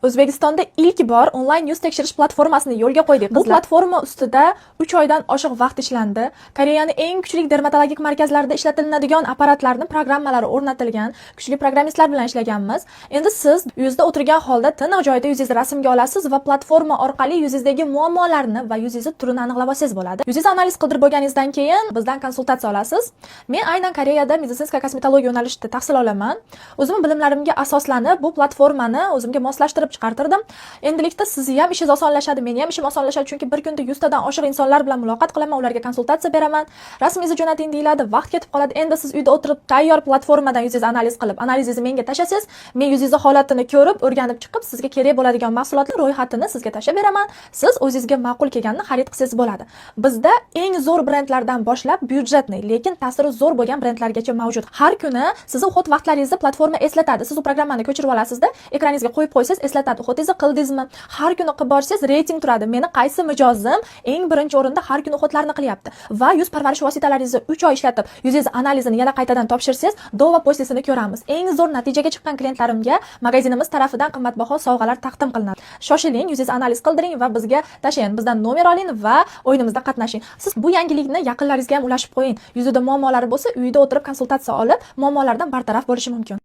O'zbekistonda ilk bor onlayn yuz tekshirish platformasini yo'lga qo'ydik. Bu platforma ustida 3 oydan oshiq vaqt ishlandi. Koreyaning eng kuchli dermatologik markazlarida ishlatiladigan apparatlarning programmalari o'rnatilgan. Kuchli programmistlar bilan ishlaganmiz. Endi siz yuzda o'tirgan holda tiniq joyda yuzingizni rasmga olasiz va platforma orqali yuzingizdagi muammolarni va yuzingizni turini aniqlab olsangiz bo'ladi. Yuzingizni analiz qildirib bo'lganingizdan keyin bizdan konsultatsiya olasiz. Men aynan Koreyada meditsinska kosmetologiya yo'nalishida tahsil olaman. O'zimning bilimlarimga asoslanib bu platformani o'zimga moslashtirib chiqartirdim. Endilikda sizni ham ishingiz osonlashadi, meni ham ishim osonlashadi, chunki bir kunda 100 tadan oshiq insonlar bilan muloqot qilaman, ularga konsultatsiya beraman. Rasmingizni jo'nating deyiladi, vaqt ketib qoladi. Endi siz uyda o'tirib tayyor platformadan yuzingizni analiz qilib, analizingizni menga tashlasangiz, men yuzingizni holatini ko'rib, o'rganib chiqib, sizga kerak bo'ladigan mahsulotlar ro'yxatini sizga tashlab beraman. Siz o'zingizga ma'qul kelganini xarid qilsangiz bo'ladi. Bizda eng zo'r brendlardan boshlab byudjetni, lekin ta'siri zo'r bo'lgan brendlargacha mavjud. Har kuni sizni uxot vaqtlaringizni platforma eslatadi. Siz u programmani ko'chirib olasizda, ekraningizga qo'yib qo'ysangiz eslatadi. Uxotingizni qildingizmi? Har kuni qilib borsangiz reyting turadi. Meni qaysi mijozim eng birinchi o'rinda har kuni uxotlarni qilyapti. Va yuz parvarish vositalaringizni 3 oy ishlatib, yuzingiz analizini yana qaytadan topshirsangiz, do va postisini ko'ramiz. Eng zo'r natijaga chiqqan klientlarimga magazinimiz tarafidan qimmatbaho sovg'alar taqdim qilinadi. Shoshiling, yuzingizni analiz qildiring va bizga tashlang. Bizdan nomer oling va o'yinimizda qatnashing. Siz bu yangilikni yaqinlaringizga ham ulashib qo'ying. Yuzida muammolari bo'lsa, uyda o'tirib konsultatsiya olib, muammolardan bartaraf bo'lishi mumkin.